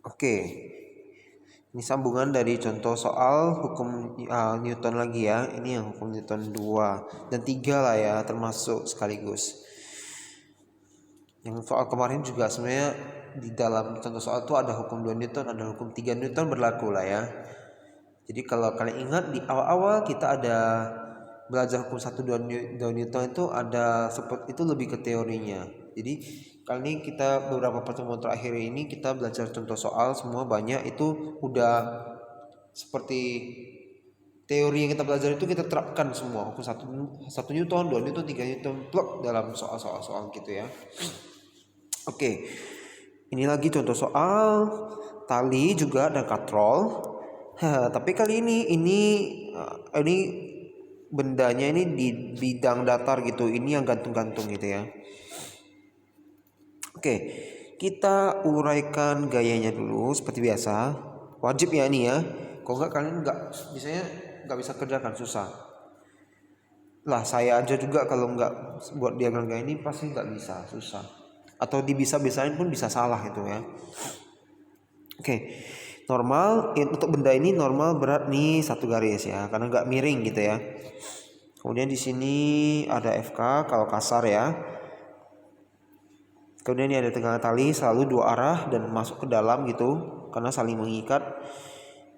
Oke, ini sambungan dari contoh soal hukum Newton lagi ya. Ini yang hukum Newton 2 dan 3 lah ya, termasuk sekaligus. Yang soal kemarin juga sebenarnya di dalam contoh soal itu ada hukum 2 Newton, ada hukum 3 Newton berlaku lah ya. Jadi kalau kalian ingat di awal-awal kita ada belajar hukum 1 2 Newton itu ada seperti itu, lebih ke teorinya. Jadi kali ini kita beberapa pertemuan terakhir ini kita belajar contoh soal semua banyak itu udah seperti teori yang kita belajar itu kita terapkan semua hukum 1 Newton, 2 Newton, 3 Newton plug dalam soal-soal gitu ya. Oke. Ini lagi contoh soal tali juga dan katrol. Tapi kali ini bendanya ini di bidang datar gitu. Ini yang gantung-gantung gitu ya. Oke, kita uraikan gayanya dulu seperti biasa. Wajib ya ini ya. Kalau nggak kalian nggak bisa kerjakan, susah. Lah saya aja juga kalau nggak buat diagram gaya ini pasti nggak bisa, susah. Atau dibisa-bisain pun bisa salah gitu ya. Oke, normal untuk benda ini normal berat nih 1 garis ya, karena nggak miring gitu ya. Kemudian di sini ada FK kalau kasar ya. Kemudian ini ada tegangan tali selalu 2 arah dan masuk ke dalam gitu, karena saling mengikat.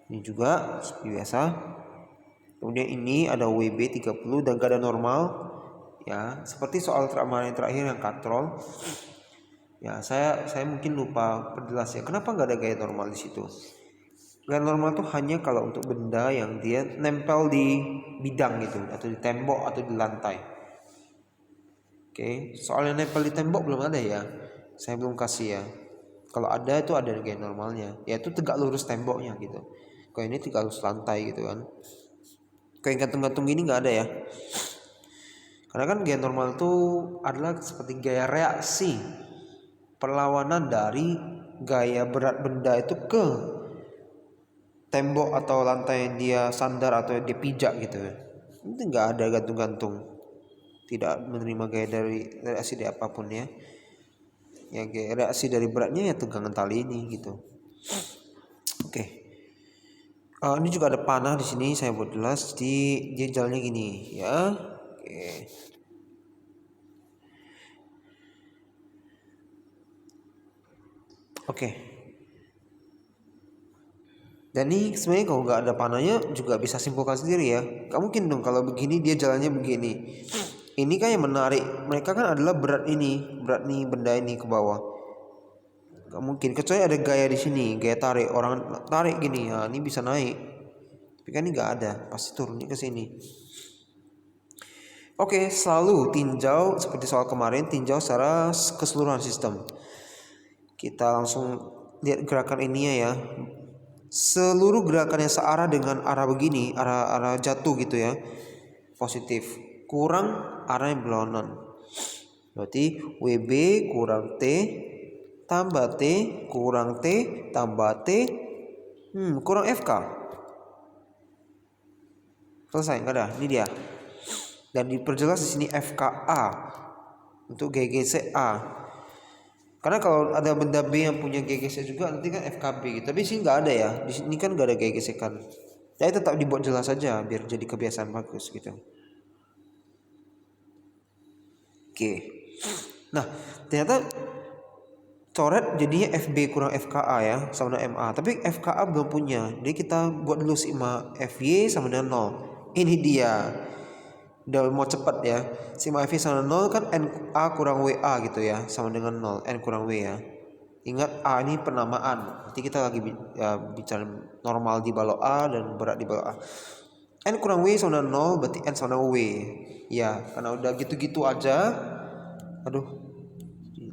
Ini juga seperti biasa. Kemudian ini ada WB 30 dan gak ada normal ya, seperti soal terakhir yang katrol. Ya, saya mungkin lupa perjelas ya. Kenapa nggak ada gaya normal di situ? Gaya normal tuh hanya kalau untuk benda yang dia nempel di bidang gitu, atau di tembok atau di lantai. Oke, soalnya nempel di tembok belum ada ya. Saya belum kasih ya. Kalau ada itu ada gaya normalnya, yaitu tegak lurus temboknya gitu. Kalau ini tegak lurus lantai gitu kan. Kayak gantung-gantung gini nggak ada ya. Karena kan gaya normal itu adalah seperti gaya reaksi, perlawanan dari gaya berat benda itu ke tembok atau lantai yang dia sandar atau dia pijak gitu. Itu nggak ada gantung-gantung, tidak menerima gaya dari reaksi dari apapun ya. Ya gaya reaksi dari beratnya ya tegangan tali ini gitu. Oke. Ini juga ada panah di sini, saya buat jelas dia jalannya gini ya. Oke. Oke. Dan ini sebenarnya kalau nggak ada panahnya juga bisa simpulkan sendiri ya. Gak mungkin dong kalau begini dia jalannya begini. Ini kan yang menarik mereka kan adalah berat nih benda ini ke bawah. Gak mungkin kecuali ada gaya di sini, gaya tarik, orang tarik gini ya, ini bisa naik. Tapi kan ini nggak ada, pasti turunnya ke sini. Oke, selalu tinjau seperti soal kemarin, tinjau secara keseluruhan sistem. Kita langsung lihat gerakan ini ya. Seluruh gerakannya searah dengan arah begini, arah jatuh gitu ya. Positif. Kurang arah yang berlawanan. Berarti WB kurang T tambah T kurang T tambah T kurang FK. Selesai, enggak ada. Ini dia. Dan diperjelas di sini FKA untuk GGCA. Karena kalau ada benda B yang punya GGC juga nanti kan FKB gitu. Tapi sini nggak ada ya. Di sini kan nggak ada GGC kan. Ya tetap dibuat jelas saja biar jadi kebiasaan bagus gitu. Oke. Nah, ternyata coret jadinya FB kurang FKA ya sama dengan MA. Tapi FKA belum punya. Jadi kita buat dulu sigma FY sama dengan 0. Ini dia. Udah mau cepat ya. Sigma FY sama dengan 0 kan NA kurang WA gitu ya. Sama dengan 0. N kurang W ya. Ingat A ini penamaan. Nanti kita lagi bicara normal di balok A dan berat di balok A. N kurang W sama dengan 0 berarti N sama dengan W. Ya, karena udah gitu-gitu aja. Aduh.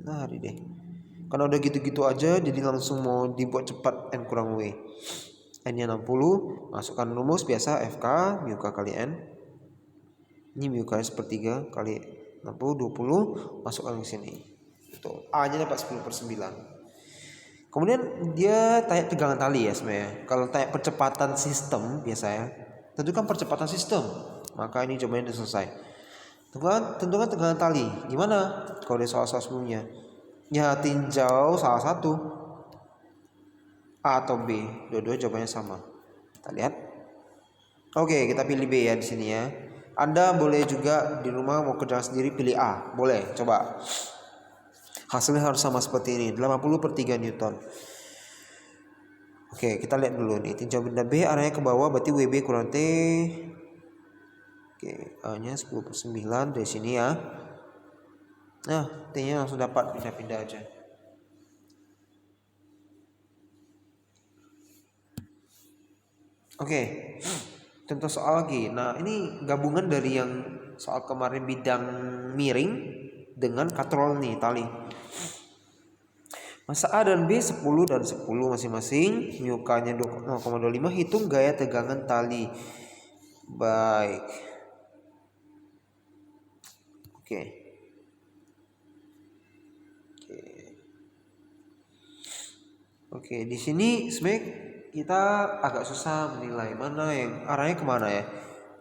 Lari deh. Karena udah gitu-gitu aja jadi langsung mau dibuat cepat N kurang W. N nya 60, masukkan rumus biasa FK mu K kali N. Ini mu K sepertiga kali 60 20, masukkan ke sini. Itu A nya dapat 10/9. Kemudian dia tanya tegangan tali ya sebenarnya. Kalau tanya percepatan sistem biasa ya, tentukan percepatan sistem. Maka ini jawabannya sudah selesai. Tentukan tegangan tali. Gimana kalau di soal-soal sebelumnya? Ya tinjau salah satu. A atau B. Dua-dua jawabannya sama. Kita lihat. Oke, kita pilih B ya di sini ya. Anda boleh juga di rumah mau kerja sendiri pilih A. Boleh, coba. Hasilnya harus sama seperti ini, 80/3 Newton. Oke, kita lihat dulu nih. Tinjau benda B arahnya ke bawah, berarti WB kurang T. Oke, A-nya 10/9 dari sini ya. Nah, T-nya langsung dapat, pindah-pindah aja. Oke, contoh soal lagi. Nah, ini gabungan dari yang soal kemarin bidang miring dengan katrol nih, tali. Masa A dan B 10 dan 10 masing-masing. Mu K-nya 0,25. Hitung gaya tegangan tali. Baik. Oke. Oke, di sini sebenarnya kita agak susah menilai mana yang arahnya kemana ya.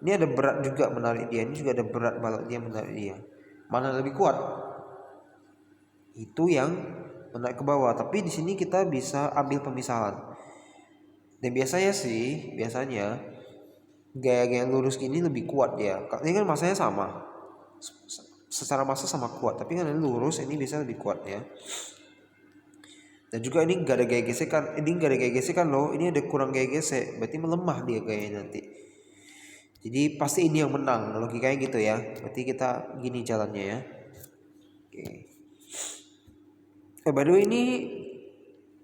Ini ada berat juga menarik dia, ini juga ada berat balok dia menarik dia. Mana lebih kuat? Itu yang menarik ke bawah. Tapi di sini kita bisa ambil pemisahan. Dan biasanya gaya-gaya lurus gini lebih kuat dia. Ini kan masanya sama, secara massa sama kuat, tapi kan ini lurus, ini bisa lebih kuat ya. Dan juga ini gak ada gaya gesekan, loh. Ini ada kurang gaya gesek, berarti melemah dia gayanya nanti. Jadi pasti ini yang menang, logikanya gitu ya. Berarti kita gini jalannya ya. Oke. By the way ini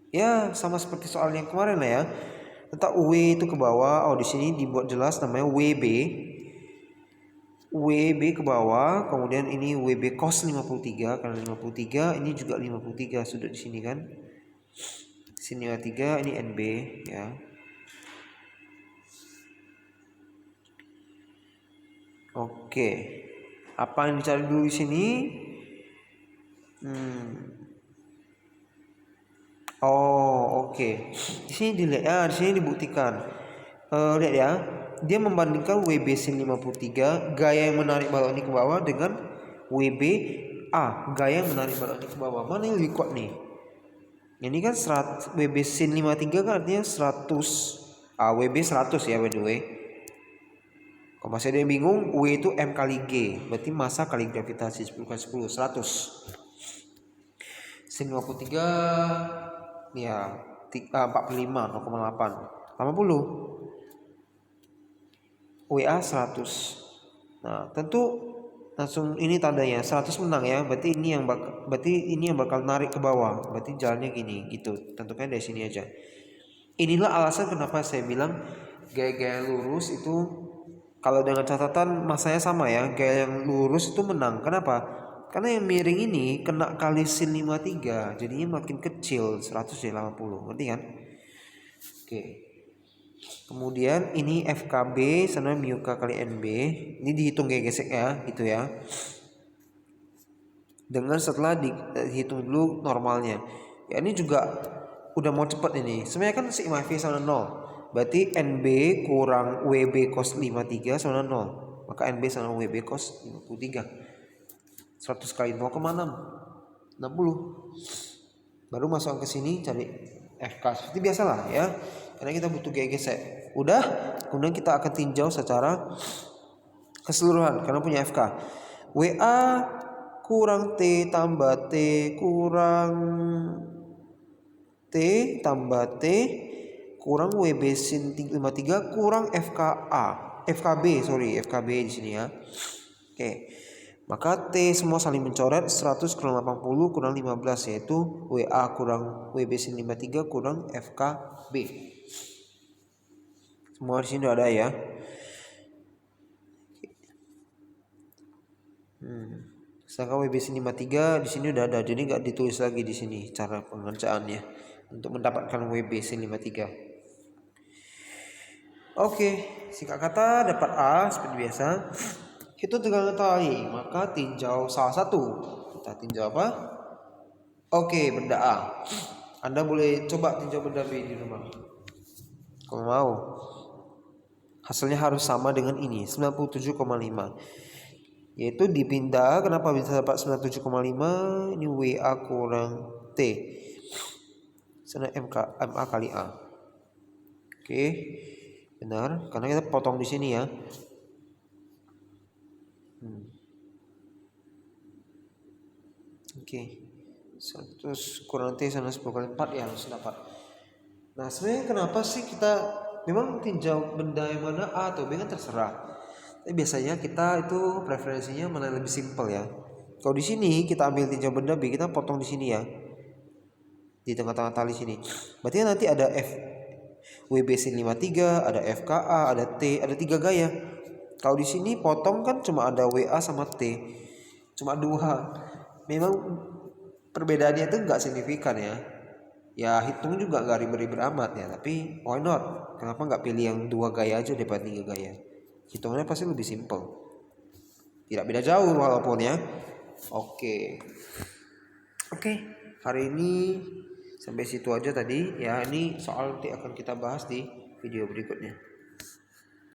ya sama seperti soal yang kemarin lah ya. Letak W itu ke bawah. Oh, di sini dibuat jelas namanya WB. WB ke bawah, kemudian ini WB cos 53 karena 53, ini juga 53 sudah di sini kan. Sini 3, ini NB ya. Oke. Apa yang dicari dulu di sini? Oh, oke. Di sini dilihat, di sini dibuktikan. Lihat ya. Dia membandingkan WB sin 53 gaya yang menarik balok ini ke bawah dengan WB A gaya yang menarik balok ini ke bawah. Mana yang lebih kuat nih? Ini kan WB sin 53 kan artinya 100. WB 100 ya by the way. Kalau masih ada yang bingung, W itu M kali G, berarti massa kali gravitasi 10 kali 10, 100. Sin 53 ya 45, 0,8, 80. WA 100. Nah, tentu langsung ini tandanya 100 menang ya. Berarti ini yang bakal narik ke bawah. Berarti jalannya gini gitu. Tentukan dari sini aja. Inilah alasan kenapa saya bilang gaya-gaya lurus itu kalau dengan catatan masanya sama ya, gaya yang lurus itu menang. Kenapa? Karena yang miring ini kena kali sin 53, jadinya makin kecil 100 jadi 80. Ngerti kan? Oke. Kemudian ini FKB sama mu K kali NB. Ini dihitung gaya gesek ya, gitu ya. Dengan setelah dihitung dulu normalnya. Ya ini juga udah mau cepet ini. Sebenarnya kan sigma V sama 0. Berarti NB kurang WB cos 53 sama 0. Maka NB sama WB cos 53. 100 kali 0,6. 60. Baru masuk ke sini cari FK. Seperti biasalah ya. Karena kita butuh gaya gesek. Udah, kemudian kita akan tinjau secara keseluruhan karena punya FK. WA kurang T tambah T kurang T tambah T kurang WB sin 53 kurang FKB di sini ya. Oke. Maka T semua saling mencoret, 100 kurang 80 kurang 15 yaitu WA kurang WB sin 53 kurang FKB. Semua di sini udah ada ya. Sedangkan WB sin 53 di sini udah ada, jadi nggak ditulis lagi di sini cara pengerjaannya untuk mendapatkan WB sin 53. Oke, singkat kata dapat A seperti biasa. Hitung tegangan tali, maka tinjau salah satu. Kita tinjau apa? Oke, benda A. Anda boleh coba tinjau benda B di rumah kalau mau. Hasilnya harus sama dengan ini, 97,5. Yaitu dipindah, kenapa bisa dapat 97,5? Ini WA kurang T. sana MA kali A. Oke, benar, karena kita potong di sini ya. Oke, 100 kurang T sana 10 kali 4 ya harus dapat. Nah sebenarnya kenapa sih kita memang tinjau benda yang mana A atau B kan terserah. Tapi biasanya kita itu preferensinya mana lebih simpel ya. Kalau di sini kita ambil tinjau benda B, kita potong di sini ya, di tengah-tengah tali sini. Berarti nanti ada WBC 53, ada FKA, ada T, ada 3 gaya. Kalau di sini potong kan cuma ada WA sama T, cuma 2. Memang perbedaannya itu nggak signifikan ya. Ya hitung juga nggak ribet-ribet amat ya. Tapi why not? Kenapa nggak pilih yang 2 gaya aja daripada 3 gaya? Hitungannya pasti lebih simple. Tidak beda jauh walaupun ya. Oke. Oke, hari ini sampai situ aja tadi ya. Ini soal nanti akan kita bahas di video berikutnya.